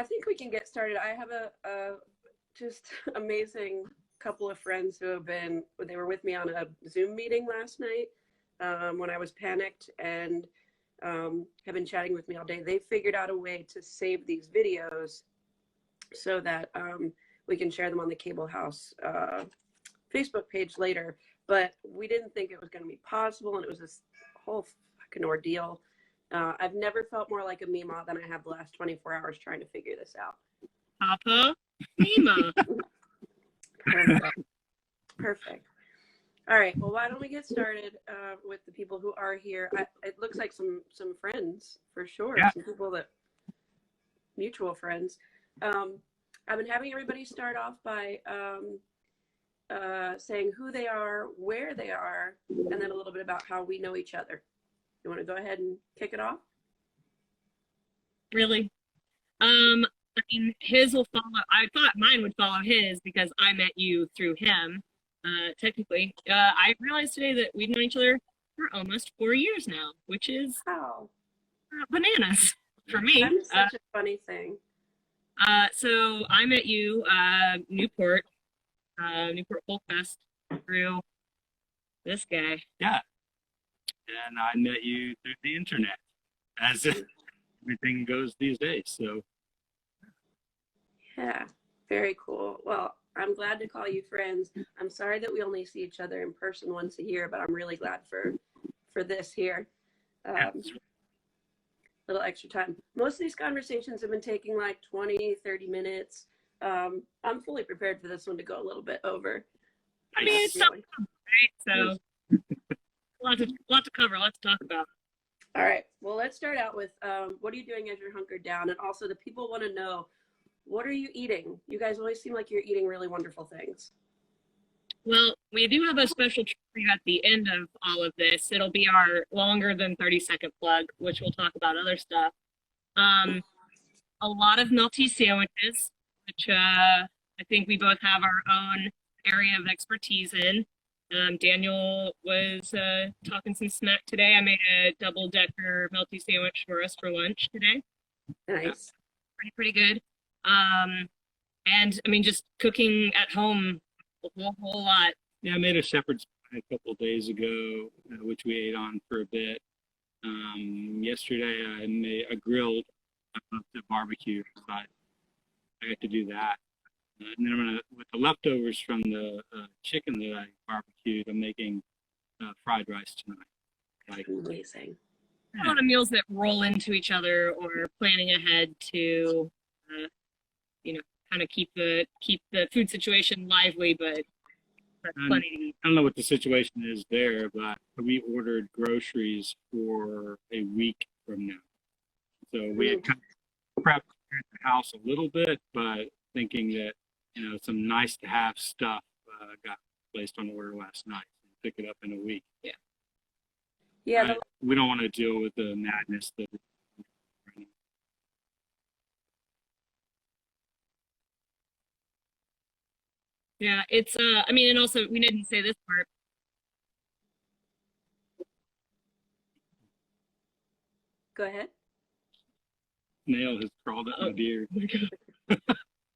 I think we can get started. I have a just amazing couple of friends who they were with me on a Zoom meeting last night when I was panicked, and have been chatting with me all day. They figured out a way to save these videos so that we can share them on the Cable House Facebook page later. But we didn't think it was going to be possible, and it was this whole fucking ordeal. I've never felt more like a Mima than I have the last 24 hours trying to figure this out. Papa Mima. Perfect. All right. Well, why don't we get started with the people who are here? It looks like some friends for sure. Yeah. Some people mutual friends. I've been having everybody start off by saying who they are, where they are, and then a little bit about how we know each other. You want to go ahead and kick it off? Really? I mean, his will follow. I thought mine would follow his because I met you through him. Technically, I realized today that we've known each other for almost 4 years now, which is bananas for me. That's such a funny thing. So I met you, Newport Folk Fest through this guy. Yeah. And I met you through the internet, as everything goes these days. So. Yeah, very cool. Well, I'm glad to call you friends. I'm sorry that we only see each other in person once a year, but I'm really glad for this here. Little extra time. Most of these conversations have been taking like 20, 30 minutes. I'm fully prepared for this one to go a little bit over. I mean, it's something, right? So a lot to cover, a lot to talk about. All right. Well, let's start out with what are you doing as you're hunkered down? And also the people want to know, what are you eating? You guys always seem like you're eating really wonderful things. Well, we do have a special treat for you at the end of all of this. It'll be our longer than 30-second plug, which we'll talk about other stuff. A lot of melty sandwiches, which I think we both have our own area of expertise in. Daniel was talking some smack today. I made a double-decker melty sandwich for us for lunch today. Nice. Pretty good. And I mean, just cooking at home a whole lot. Yeah, I made a shepherd's pie a couple of days ago, which we ate on for a bit. Yesterday I made a grilled barbecue, so I got to do that. And then with the leftovers from the chicken that I barbecued, I'm making fried rice tonight. Amazing. A lot of meals that roll into each other, or planning ahead to, kind of keep the food situation lively, but plenty to eat. I don't know what the situation is there, but we ordered groceries for a week from now. So we had kind of prepped the house a little bit, but thinking that, some nice to have stuff got placed on order last night. So pick it up in a week. Yeah. Yeah. We don't want to deal with the madness that. Yeah, it's I mean, and also we didn't say this part. Go ahead. Nail has crawled up my beard. What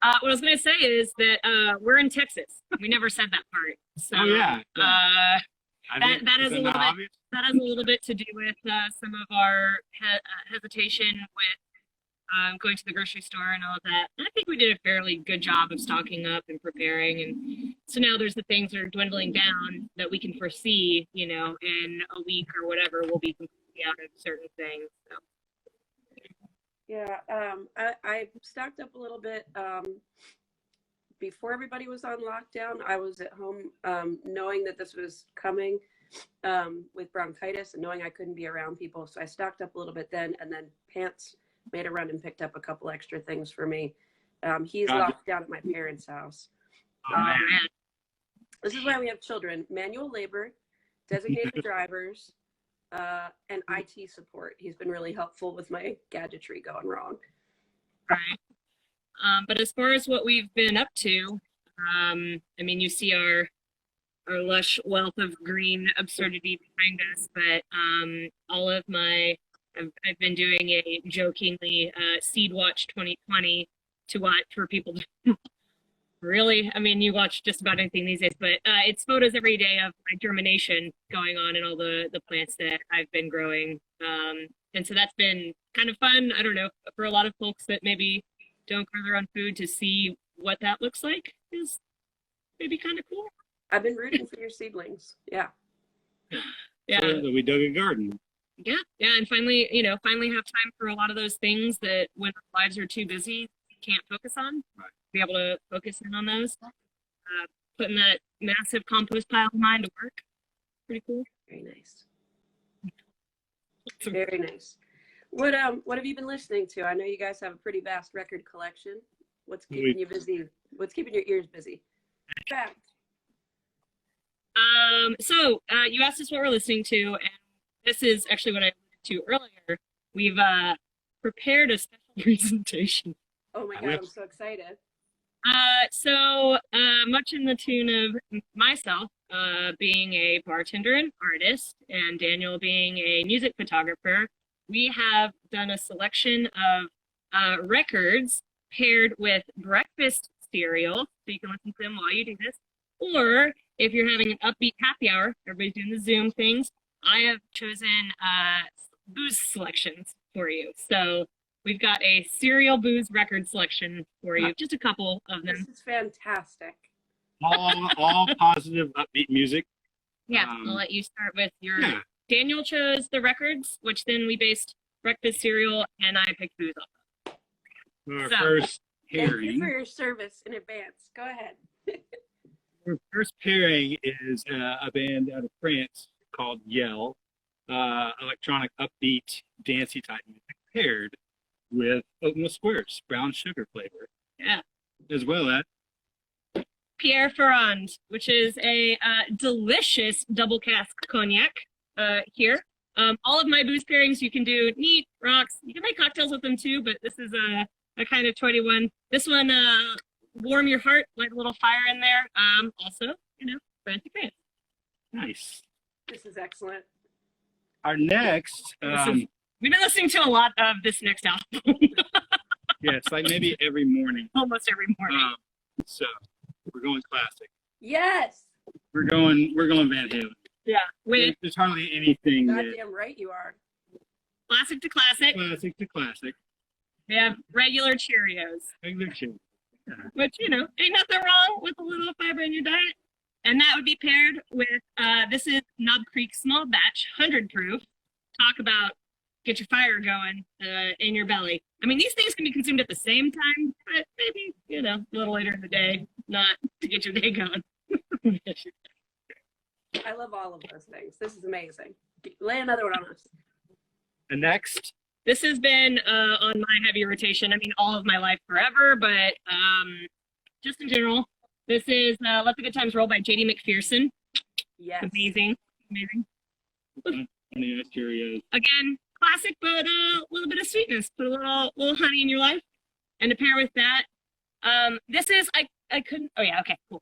I was gonna say is that we're in Texas. We never said that part. So that has a little bit to do with some of our hesitation with going to the grocery store and all of that. And I think we did a fairly good job of stocking up and preparing. And so now there's the things that are dwindling down that we can foresee, in a week or whatever, we'll be completely out of certain things. So. Yeah, I stocked up a little bit before everybody was on lockdown. I was at home knowing that this was coming with bronchitis and knowing I couldn't be around people. So I stocked up a little bit then, and then Pants made a run and picked up a couple extra things for me. He's locked down at my parents' house. This is why we have children: manual labor, designated drivers, and IT support. He's been really helpful with my gadgetry going wrong. Right. But as far as what we've been up to, I mean, you see our lush wealth of green absurdity behind us, but I've been doing a jokingly Seed Watch 2020 to watch for people to really, I mean, you watch just about anything these days, but it's photos every day of my germination going on in all the plants that I've been growing. And so that's been kind of fun. I don't know, for a lot of folks that maybe don't grow their own food, to see what that looks like is maybe kind of cool. I've been rooting for your seedlings. Yeah. Yeah. So we dug a garden. Yeah. And finally have time for a lot of those things that when our lives are too busy, can't focus on. Right. Be able to focus in on those. Putting that massive compost pile of mine to work. Pretty cool. Very nice. Very nice. What have you been listening to? I know you guys have a pretty vast record collection. What's keeping you busy? What's keeping your ears busy? Fact. So you asked us what we're listening to, and this is actually what I alluded to earlier. We've prepared a special presentation. Oh my God, I'm so excited. So much in the tune of myself being a bartender and artist, and Daniel being a music photographer, we have done a selection of records paired with breakfast cereal, so you can listen to them while you do this. Or if you're having an upbeat happy hour, everybody's doing the Zoom things, I have chosen booze selections for you. So we've got a cereal booze record selection for you, just a couple of them. This is fantastic. All positive, upbeat music. Yeah, I'll let you start with your... Yeah. Daniel chose the records, which then we based breakfast cereal, and I picked booze off of. Our first pairing. Thank you for your service in advance. Go ahead. Our first pairing is a band out of France called Yell, electronic, upbeat, dancey type music, paired with oatmeal squares, brown sugar flavor. Yeah. As well as Pierre Ferrand, which is a delicious double cask cognac here. All of my booze pairings you can do neat, rocks. You can make cocktails with them too, but this is a kind of 21. This one, warm your heart, light a little fire in there. Also, fancy pants. Nice. This is excellent. Our next, we've been listening to a lot of this next album. Yeah, it's like maybe every morning. Almost every morning. So we're going classic. Yes. We're going Van Halen. Yeah. There's hardly anything. Goddamn right you are. Classic to classic. Classic to classic. We have regular Cheerios. Regular Cheerios. Yeah. Which, ain't nothing wrong with a little fiber in your diet. And that would be paired with, this is Knob Creek Small Batch, 100 proof. Talk about get your fire going in your belly. I mean, these things can be consumed at the same time, but maybe, a little later in the day, not to get your day going. I love all of those things. This is amazing. Lay another one on us. And next? This has been on my heavy rotation. I mean, all of my life forever, but just in general, this is Let the Good Times Roll by J.D. McPherson. Yes. Amazing. Again, classic, but a little bit of sweetness. Put a little honey in your life. And to pair with that, this is, I couldn't, oh yeah, okay, cool.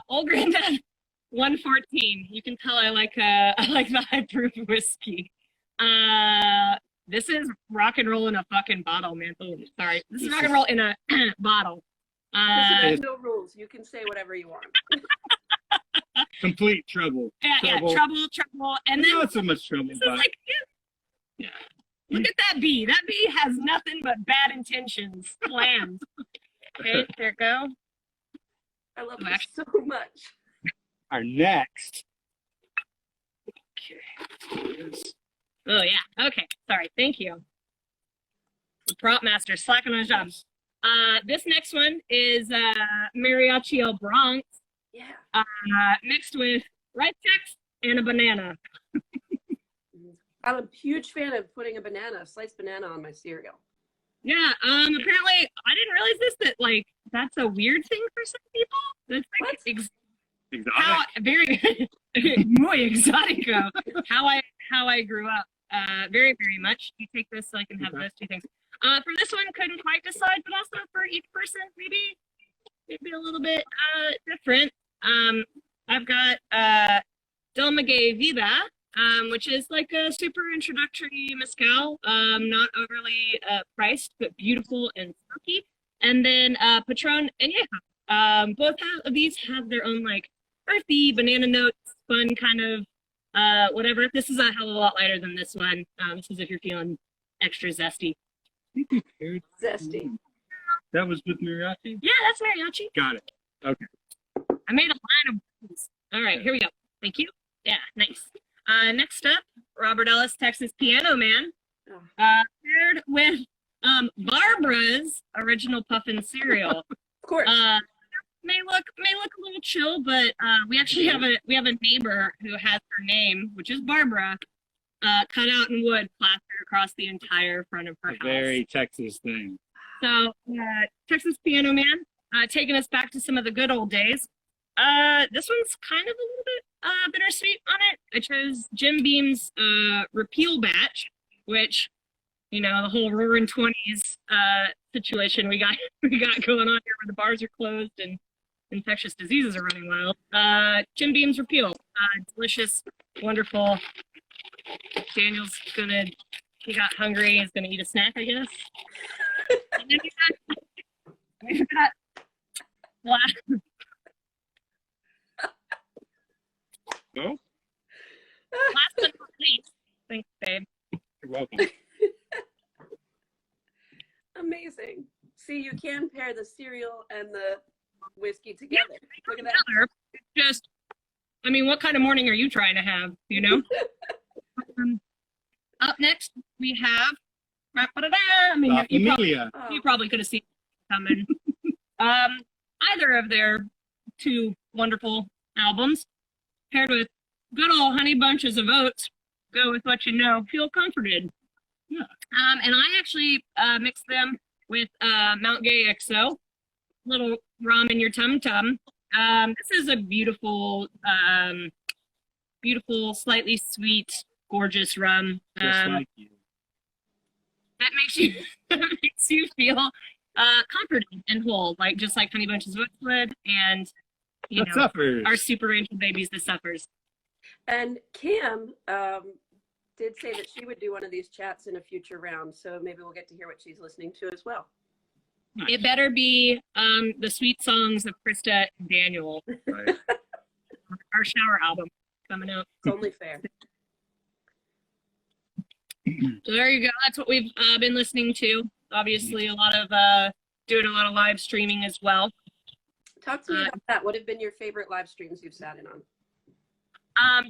Old Grandad 114. You can tell I like the high proof whiskey. This is rock and roll in a fucking bottle, man. Oh, sorry. This is rock and roll in a bottle. There's no rules. You can say whatever you want. Complete trouble. Yeah, trouble. And then not so much trouble. This is like, yeah. Look at that bee. That bee has nothing but bad intentions planned. Okay, there you go. I love this so much. Our next. Okay. Oh yeah. Okay. Sorry. Thank you. The prop master slacking on his job. This next one is Mariachi El Bronx. Yeah. Mixed with rice checks and a banana. I'm a huge fan of putting a sliced banana on my cereal. Yeah. Apparently, I didn't realize this, that that's a weird thing for some people. That's like exotic. Very muy exotico. How I grew up. Very, very much. You take this so I can have those two things. For this one, couldn't quite decide, but also for each person, maybe a little bit different. I've got Del Maguey Vida, which is like a super introductory mezcal, not overly priced, but beautiful and smoky. And then Patron and both of these have their own like earthy banana notes, fun kind of whatever. This is a hell of a lot lighter than this one. This is if you're feeling extra zesty. Zesty. That was with mariachi? Yeah, that's mariachi. Got it. Okay. I made a line of words. All right, here we go. Thank you. Yeah, nice. Next up, Robert Ellis, Texas Piano Man, paired with Barbara's original Puffin cereal. Of course. May look a little chill, but we actually have a neighbor who has her name, which is Barbara, cut out in wood, plastered across the entire front of her house. Very Texas thing. So, Texas Piano Man, taking us back to some of the good old days. This one's kind of a little bit bittersweet on it. I chose Jim Beam's Repeal Batch, which, you know, the whole Roaring 20s situation we got going on here where the bars are closed and infectious diseases are running wild. Jim Beam's Repeal, delicious, wonderful. Daniel's he got hungry, he's gonna eat a snack, I guess. And then we've got Oh, last but not least, thanks, babe. you're welcome. Amazing. See, you can pair the cereal and the whiskey together. Yeah, look at that. It's just, I mean, what kind of morning are you trying to have, you know? Up next, we have, I mean, you probably could have seen it coming. Either of their two wonderful albums, paired with good old Honey Bunches of Oats, go with what you know, feel comforted. Yeah. And I actually mixed them with Mount Gay XO, little rum in your tum tum. This is a beautiful, slightly sweet, gorgeous rum. Just like you. That makes you feel comforted and whole, like just like Honey Bunches of Oats would, and you know, Suffers. our super angel babies, the Suffers. And Cam did say that she would do one of these chats in a future round, so maybe we'll get to hear what she's listening to as well. Nice. It better be the sweet songs of Krista and Daniel. Right. Our shower album coming out. It's only fair. So there you go. That's what we've been listening to. Obviously, doing a lot of live streaming as well. Talk to me about that. What have been your favorite live streams you've sat in on?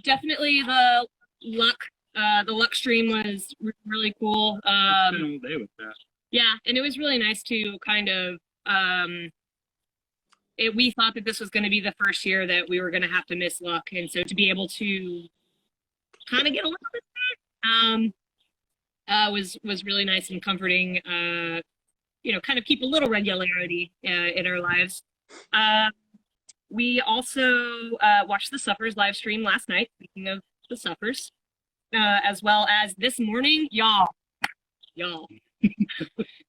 Definitely the luck stream was really cool. I've been all day with that. Yeah, and it was really nice to kind of we thought that this was going to be the first year that we were going to have to miss luck, and so to be able to kind of get a little bit of that was really nice and comforting. You know, kind of keep a little regularity in our lives. We also watched the Suffers live stream last night, speaking of the Suffers, as well as this morning, y'all.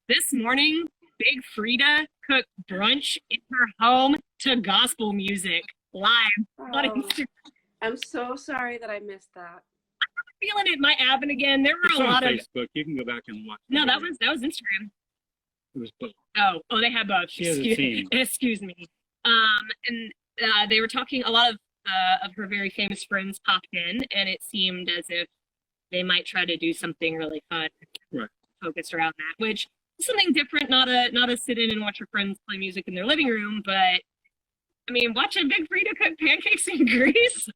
This morning, Big Frida cooked brunch in her home to gospel music live on Instagram. I'm so sorry that I missed that. I'm feeling it might happen again. There were It's a lot on of Facebook. You can go back and watch. No, that was Instagram. It was both. Oh, they had both. She has a team. Excuse me. And they were talking. A lot of her very famous friends popped in, and it seemed as if they might try to do something really fun, right, focused around that. Which is something different. Not a sit in and watch your friends play music in their living room, but I mean, watching Big Frida cook pancakes in Greece,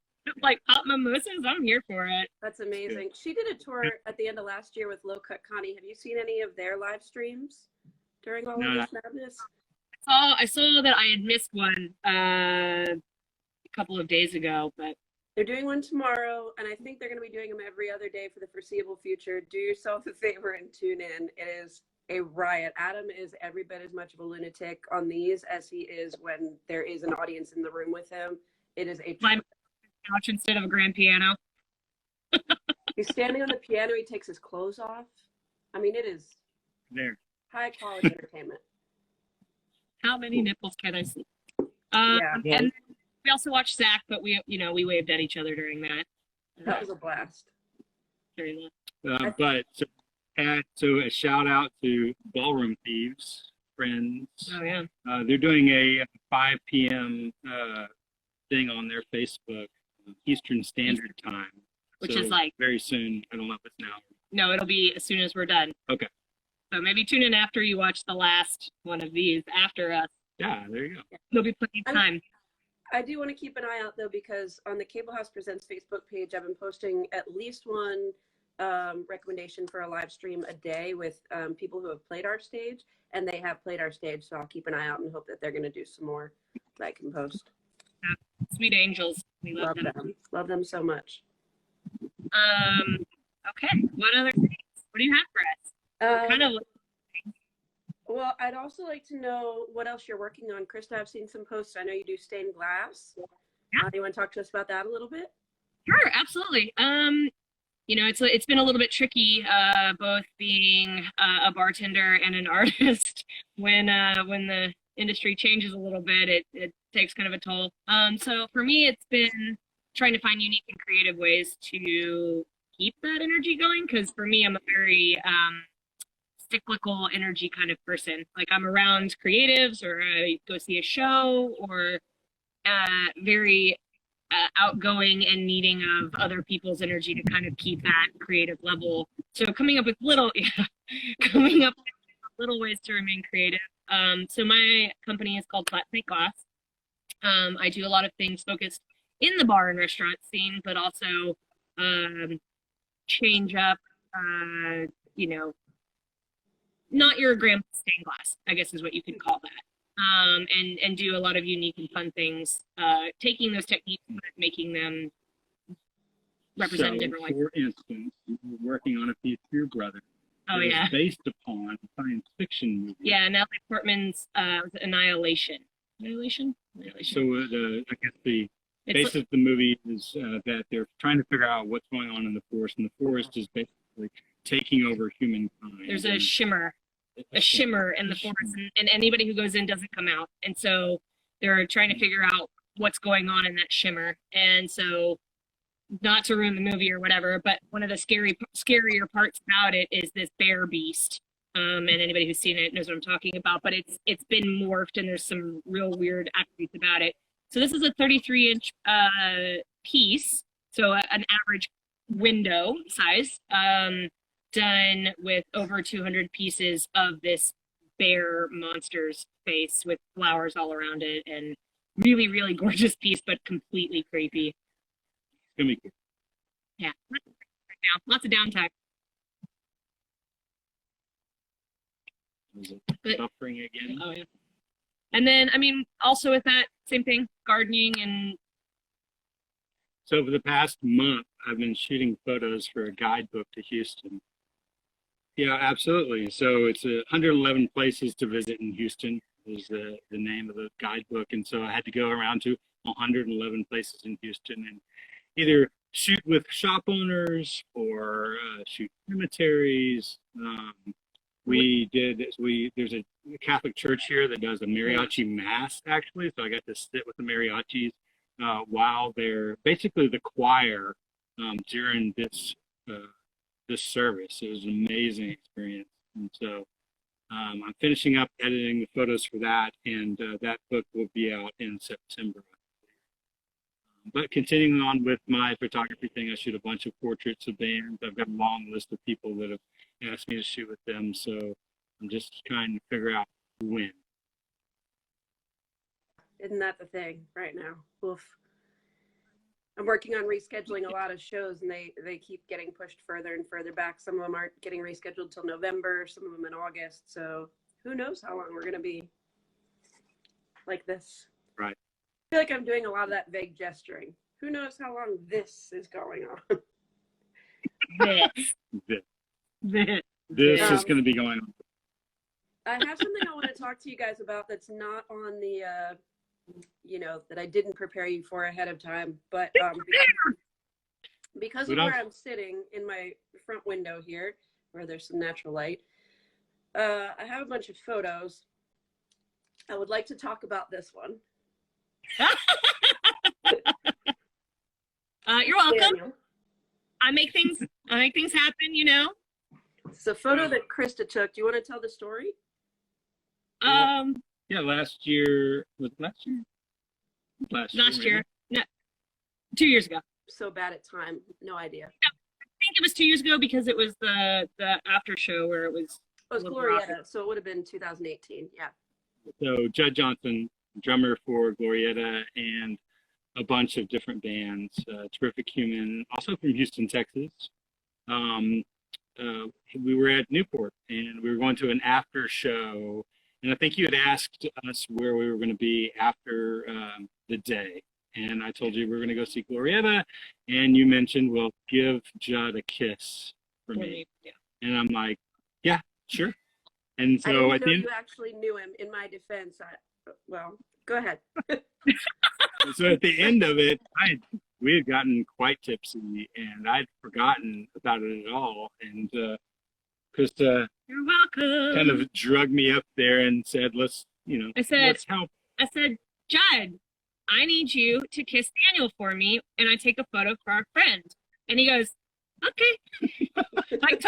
like pop mimosas. I'm here for it. That's amazing. She did a tour at the end of last year with Low Cut Connie. Have you seen any of their live streams during all of this madness? I saw that I had missed one a couple of days ago, but they're doing one tomorrow, and I think they're going to be doing them every other day for the foreseeable future. Do yourself a favor and tune in. It is a riot. Adam is every bit as much of a lunatic on these as he is when there is an audience in the room with him. It is a couch instead of a grand piano. He's standing on the piano. He takes his clothes off. I mean, it is there. High quality entertainment. How many nipples can I see? Yeah. And we also watched Zach, but we waved at each other during that. That was a blast. But so a shout out to Ballroom Thieves friends. Oh yeah. They're doing a 5 p.m. Thing on their Facebook, Eastern Standard Time. Which So is like very soon. I don't know if it's now. No, it'll be as soon as we're done. Okay. So maybe tune in after you watch the last one of these after us. Yeah, there you go. There'll be plenty of time. I do want to keep an eye out though, because on the Cable House Presents Facebook page, I've been posting at least one recommendation for a live stream a day with people who have played our stage, and they have played our stage. So I'll keep an eye out and hope that they're going to do some more that I can post. Sweet angels. We love them. Love them so much. Okay. What other things? What do you have for us? Well, I'd also like to know what else you're working on. Christa, I've seen some posts. I know you do stained glass. Yeah. You want to talk to us about that a little bit? Sure, absolutely. It's been a little bit tricky, both being a bartender and an artist. When the industry changes a little bit, it takes kind of a toll. So for me, it's been trying to find unique and creative ways to keep that energy going. Because for me, I'm a very cyclical energy kind of person. Like I'm around creatives, or I go see a show, or very outgoing and needing of other people's energy to kind of keep that creative level. So coming up with little ways to remain creative. So my company is called Flat Plate Glass. I do a lot of things focused in the bar and restaurant scene, but also change up, not your grandpa stained glass, I guess is what you could call that. And do a lot of unique and fun things, taking those techniques but making them represent in different ways. For instance, you were working on a piece for your brother. Oh yeah. Based upon a science fiction movie. Yeah, Natalie Portman's Annihilation. Annihilation. So I guess the basis of the movie is that they're trying to figure out what's going on in the forest, and the forest is basically taking over humankind. There's a shimmer in the forest, and anybody who goes in doesn't come out. And so they're trying to figure out what's going on in that shimmer. And so, not to ruin the movie or whatever, but one of the scarier parts about it is this bear beast. And anybody who's seen it knows what I'm talking about. But it's been morphed, and there's some real weird attributes about it. So this is a 33-inch piece, so an average window size. Done with over 200 pieces of this bear monster's face with flowers all around it, and really, really gorgeous piece, but completely creepy. It's gonna be cool. Yeah, lots of downtime. Is it suffering again? Oh yeah. And then, also with that, same thing, gardening and. So for the past month, I've been shooting photos for a guidebook to Houston. Yeah, absolutely. So it's 111 places to visit in Houston is the name of the guidebook. And so I had to go around to 111 places in Houston and either shoot with shop owners or shoot cemeteries. There's a Catholic church here that does a mariachi mass, actually. So I got to sit with the mariachis while they're basically the choir during this service. It was an amazing experience. And so I'm finishing up editing the photos for that, and that book will be out in September. But continuing on with my photography thing, I shoot a bunch of portraits of bands. I've got a long list of people that have asked me to shoot with them, so I'm just trying to figure out when. Isn't that the thing right now? Oof. I'm working on rescheduling a lot of shows, and they keep getting pushed further and further back. Some of them aren't getting rescheduled till November, some of them in August. So who knows how long we're going to be like this. Right. I feel like I'm doing a lot of that vague gesturing. Who knows how long this is going on? This is going to be going on. I have something I want to talk to you guys about that's not on the that I didn't prepare you for ahead of time, but because of where I'm sitting in my front window here, where there's some natural light, I have a bunch of photos. I would like to talk about this one. You're welcome. Daniel. I make things happen, It's a photo that Christa took. Do you want to tell the story? Yeah, last year. Was it last year? Last year. No, 2 years ago. So bad at time. No idea. I think it was 2 years ago because it was the after show where it was. It was Glorietta, so it would have been 2018. Yeah. So Judd Johnson, drummer for Glorietta and a bunch of different bands. Terrific Human, also from Houston, Texas. We were at Newport and we were going to an after show. And I think you had asked us where we were going to be after the day. And I told you we were going to go see Glorietta. And you mentioned, well, give Judd a kiss for me. Yeah. And I'm like, yeah, sure. And I so didn't at know the end, you actually knew him. In my defense, well, go ahead. so at the end of it, we had gotten quite tipsy and I'd forgotten about it at all. And Christa You're welcome. kind of drugged me up there and said, let's help. I said, Judd, I need you to kiss Daniel for me, and I take a photo for our friend. And he goes, okay. Like,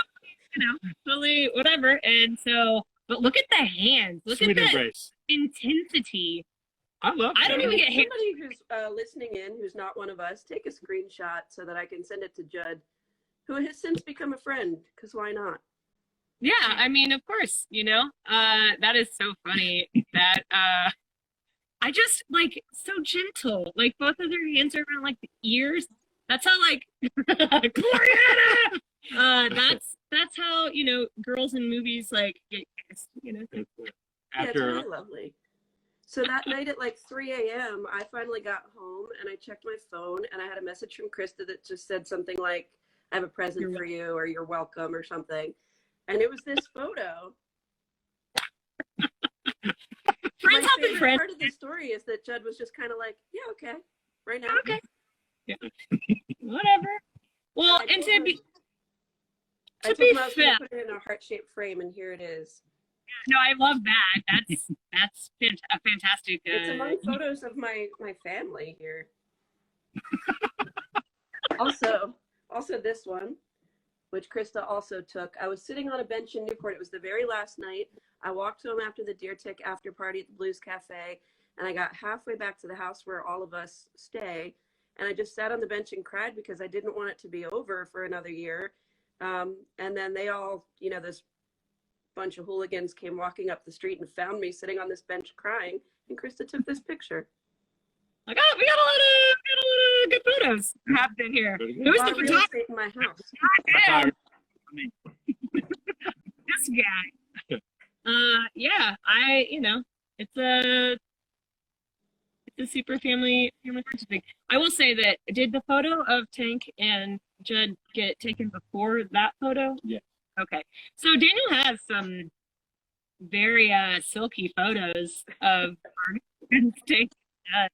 totally, whatever. And so, but look at the hands. Look Sweet at embrace. the intensity. I love I don't that. even get hit. Somebody who's listening in, who's not one of us, take a screenshot so that I can send it to Judd, who has since become a friend, because why not? Yeah, I mean, of course, that is so funny that I just like so gentle, like both of their hands are around like the ears. That's how like Glorietta. That's how girls in movies like get kissed. Yeah, it's After really lovely. So that night at like 3 a.m., I finally got home and I checked my phone and I had a message from Christa that just said something like, I have a present for you, or you're welcome, or something. And it was this photo. Friends My helping favorite friends. part of the story is that Judd was just kind of like, yeah, okay, right now. Okay. Yeah. Whatever. Well, and to be I told be him I was going fair, to put it in a heart-shaped frame, and here it is. no, I love that. That's a fantastic. It's among photos of my family here. Also this one, which Christa also took. I was sitting on a bench in Newport. It was the very last night. I walked home after the Deer Tick after party at the Blues Cafe, and I got halfway back to the house where all of us stay, and I just sat on the bench and cried because I didn't want it to be over for another year. And then they all, this bunch of hooligans came walking up the street and found me sitting on this bench crying, and Christa took this picture. Like, oh, we got a lot of good photos happening here. Who's the photographer in my house? God damn. This guy. Yeah, it's a super family friendship thing. I will say that, did the photo of Tank and Judd get taken before that photo? Yeah. Okay. So Daniel has some very silky photos of Tank and Judd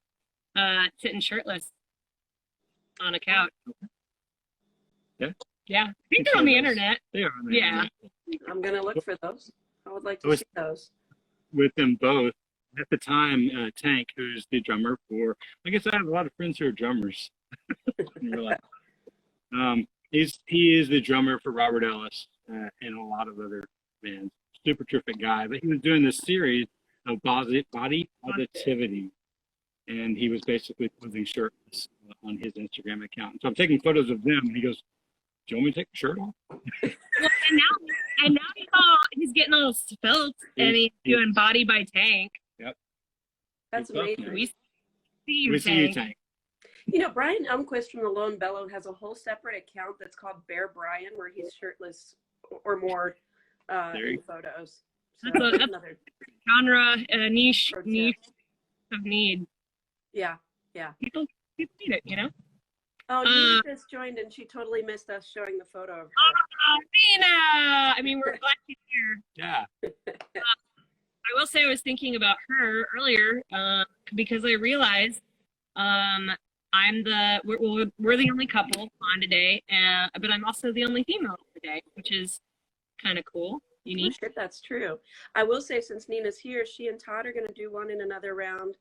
sitting shirtless on a couch. Yeah. Yeah. I think they're on the internet. They are on the Yeah. internet. I'm going to look for those. I would like to see those. With them both. At the time, Tank, who's the drummer for, I guess I have a lot of friends who are drummers in real life. He is the drummer for Robert Ellis and a lot of other bands. Super terrific guy. But he was doing this series of body positivity. And he was basically posing shirtless on his Instagram account. So I'm taking photos of them. And he goes, do you want me to take the shirt off? Well, and now he's getting all svelte and he's doing Body by Tank. Yep. That's amazing. We see you, Tank. Brian Elmquist from the Lone Bellow has a whole separate account that's called Bear Brian, where he's shirtless or more in photos. So that's another genre, niche of need. Yeah. People need it, Oh, Nina just joined, and she totally missed us showing the photo of her. Oh, Nina! I mean, we're glad she's here. Yeah. I will say I was thinking about her earlier because I realized we're the only couple on today, but I'm also the only female today, which is kind of cool, unique. Oh, shit, that's true. I will say, since Nina's here, she and Todd are going to do one in another round.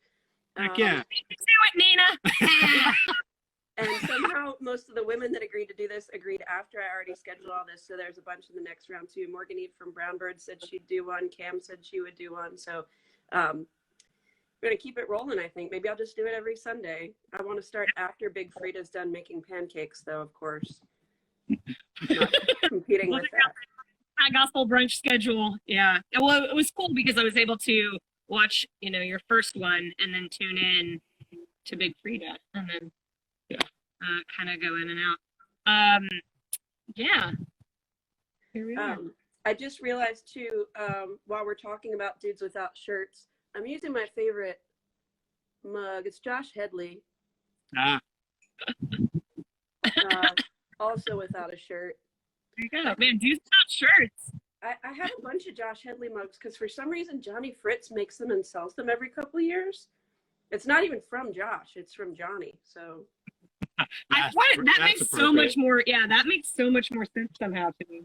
Heck yeah. Do it, Nina! And somehow most of the women that agreed to do this agreed after I already scheduled all this. So there's a bunch in the next round too. Morgan Eve from Brown Bird said she'd do one. Cam said she would do one. So we're going to keep it rolling, I think. Maybe I'll just do it every Sunday. I want to start after Big Frida's done making pancakes, though, of course. Not competing with that. Gospel brunch schedule. Yeah. Well, it was cool because I was able to watch, your first one and then tune in to Big Frida and then kind of go in and out. Yeah. Here we are. I just realized too, while we're talking about dudes without shirts, I'm using my favorite mug. It's Josh Headley. Also without a shirt. There you go. Man, dudes without shirts. I have a bunch of Josh Headley mugs because for some reason Johnny Fritz makes them and sells them every couple of years. It's not even from Josh. It's from Johnny. So that makes so much more. Yeah, that makes so much more sense somehow to me.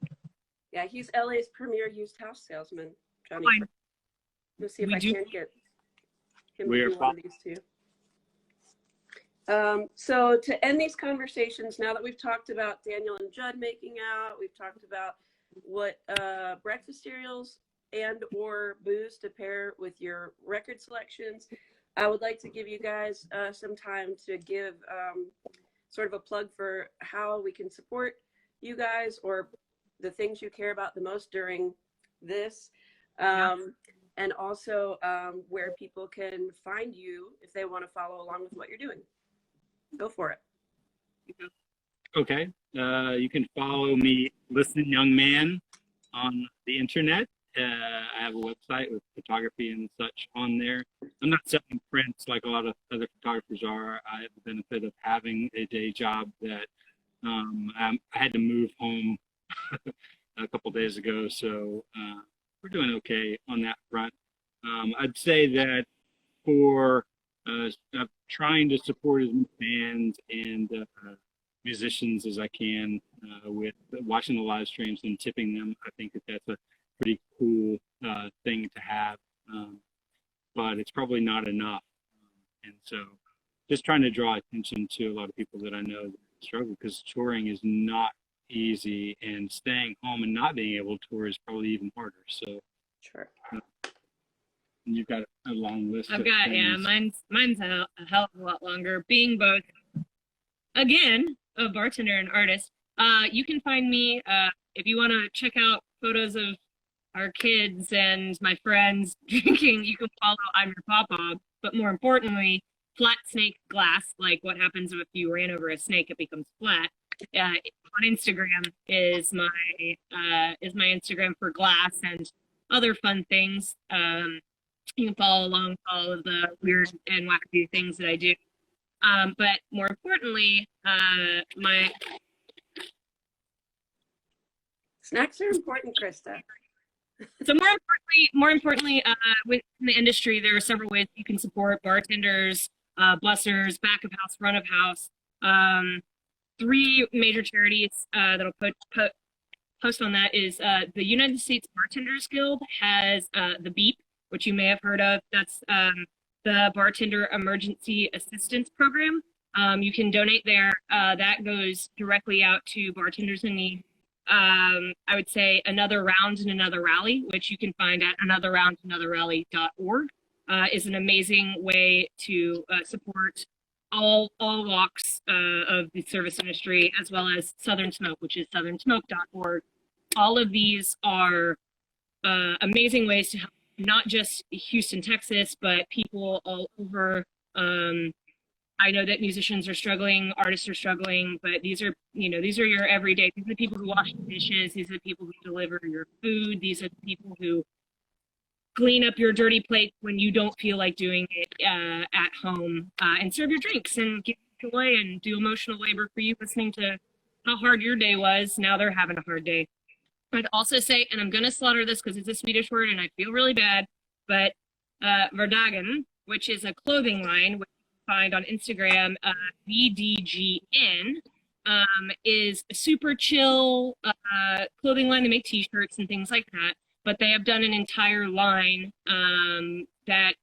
Yeah, he's LA's premier used house salesman, Johnny Fritz. Let's see if I can't get him to do one of these two. So to end these conversations, now that we've talked about Daniel and Judd making out, we've talked about what breakfast cereals and or booze to pair with your record selections, I would like to give you guys some time to give sort of a plug for how we can support you guys or the things you care about the most during this. And also where people can find you if they want to follow along with what you're doing. Go for it. Okay. You can follow me, Listen Young Man, on the internet. I have a website with photography and such on there. I'm not selling prints like a lot of other photographers are. I have the benefit of having a day job that I had to move home a couple days ago, so we're doing okay on that front. I'd say that for trying to support as many bands and musicians as I can with watching the live streams and tipping them, I think that that's a pretty cool thing to have, but it's probably not enough. And so just trying to draw attention to a lot of people that I know that struggle, because touring is not easy, and staying home and not being able to tour is probably even harder. So sure. You've got a long list. Mine's a hell of a lot longer. Being both, again, a bartender and artist, you can find me if you want to check out photos of our kids and my friends drinking. You can follow I'm Your Papa, but more importantly, Flat Snake Glass. Like, what happens if you ran over a snake? It becomes flat. On Instagram is my Instagram for glass and other fun things. You can follow along with all of the weird and wacky things that I do. But more importantly, my snacks are important, Christa. So more importantly, within the industry, there are several ways you can support bartenders, bussers, back of house, front of house. 3 major charities that'll post on that is the United States Bartenders Guild has the BEEP, which you may have heard of. That's the Bartender Emergency Assistance Program. You can donate there. That goes directly out to bartenders in need. I would say Another Round and Another Rally, which you can find at anotherroundanotherrally.org, is an amazing way to support all walks of the service industry, as well as Southern Smoke, which is southernsmoke.org. All of these are amazing ways to help not just Houston, Texas, but people all over. I know that musicians are struggling, artists are struggling, but these are your everyday. These are the people who wash the dishes. These are the people who deliver your food. These are the people who clean up your dirty plate when you don't feel like doing it at home, and serve your drinks and give joy and do emotional labor for you, listening to how hard your day was. Now they're having a hard day. I'd also say, and I'm going to slaughter this because it's a Swedish word and I feel really bad, but Vardagen, which is a clothing line, which you can find on Instagram, VDGN, is a super chill clothing line. They make t-shirts and things like that, but they have done an entire line that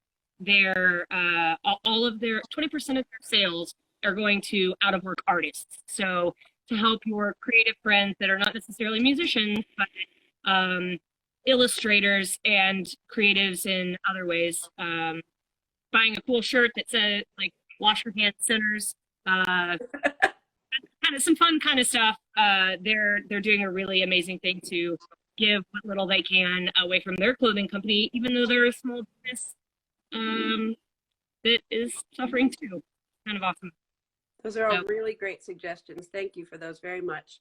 all of their 20% of their sales are going to out of work artists. So to help your creative friends that are not necessarily musicians, but illustrators and creatives in other ways. Buying a cool shirt that says like "Wash Your Hands, Sinners." Kind of some fun kind of stuff. They're doing a really amazing thing to give what little they can away from their clothing company, even though they're a small business that is suffering too. Kind of awesome. Those are all really great suggestions. Thank you for those very much.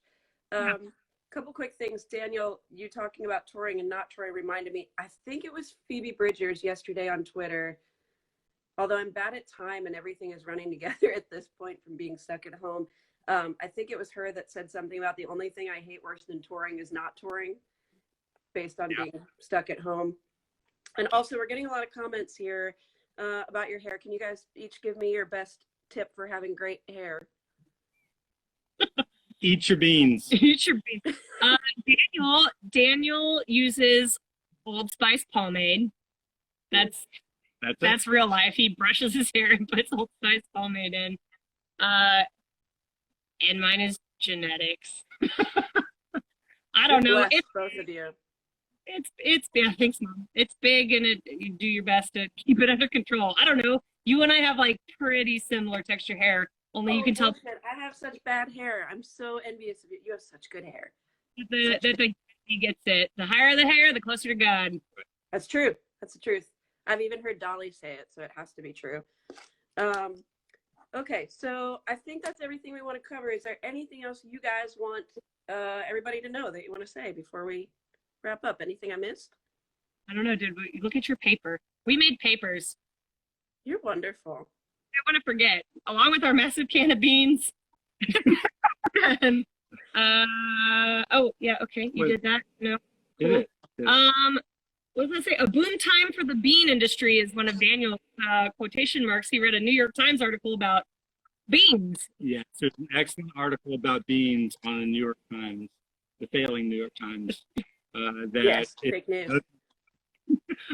Couple quick things. Daniel, you talking about touring and not touring reminded me, I think it was Phoebe Bridgers yesterday on Twitter. Although I'm bad at time and everything is running together at this point from being stuck at home. I think it was her that said something about the only thing I hate worse than touring is not touring, based on being stuck at home. And also, we're getting a lot of comments here about your hair. Can you guys each give me your best tip for having great hair? Eat your beans. Eat your beans. Daniel uses Old Spice pomade. That's real life. He brushes his hair and puts Old Spice pomade in. And mine is genetics. I don't know. It's both of you. It's yeah, thanks, Mom. It's big, and you do your best to keep it under control. I don't know. You and I have like pretty similar texture hair. Only you can tell. I have such bad hair. I'm so envious of you. You have such good hair. He gets it. The higher the hair, the closer to God. That's true. That's the truth. I've even heard Dolly say it, so it has to be true. Okay, so I think that's everything we want to cover. Is there anything else you guys want everybody to know that you want to say before we wrap up? Anything I missed? I don't know, dude. Look at your paper. We made papers. You're wonderful. I want to forget, along with our massive can of beans. And, oh, yeah, okay. You did that? No. Cool. What was I say? A boom time for the bean industry is one of Daniel's quotation marks. He read a New York Times article about beans. Yes, there's an excellent article about beans on the New York Times, the failing New York Times. Fake news.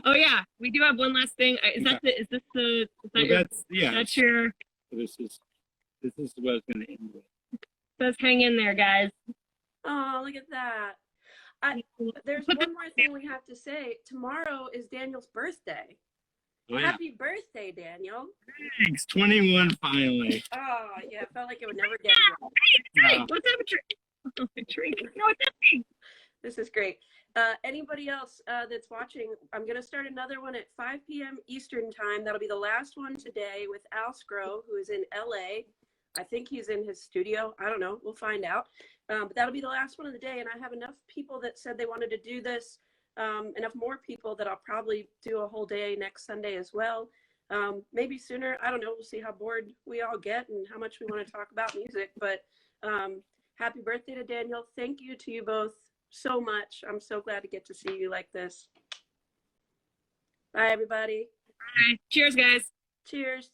Oh yeah, we do have one last thing. That's your. This is what it's going to end with. Let's hang in there, guys. Oh, look at that. There's one more thing we have to say. Tomorrow is Daniel's birthday. Oh, yeah. Happy birthday, Daniel. Thanks. 21 finally. Oh, yeah. It felt like it would never get here. Let's have a drink. No, what's happening? This is great. Anybody else that's watching, I'm going to start another one at 5 p.m. Eastern time. That'll be the last one today with Al Scro, who is in LA. I think he's in his studio. I don't know. We'll find out. But that'll be the last one of the day. And I have enough people that said they wanted to do this, enough more people that I'll probably do a whole day next Sunday as well. Maybe sooner. I don't know. We'll see how bored we all get and how much we want to talk about music. But happy birthday to Daniel. Thank you to you both so much. I'm so glad to get to see you like this. Bye, everybody. Bye. Cheers, guys. Cheers.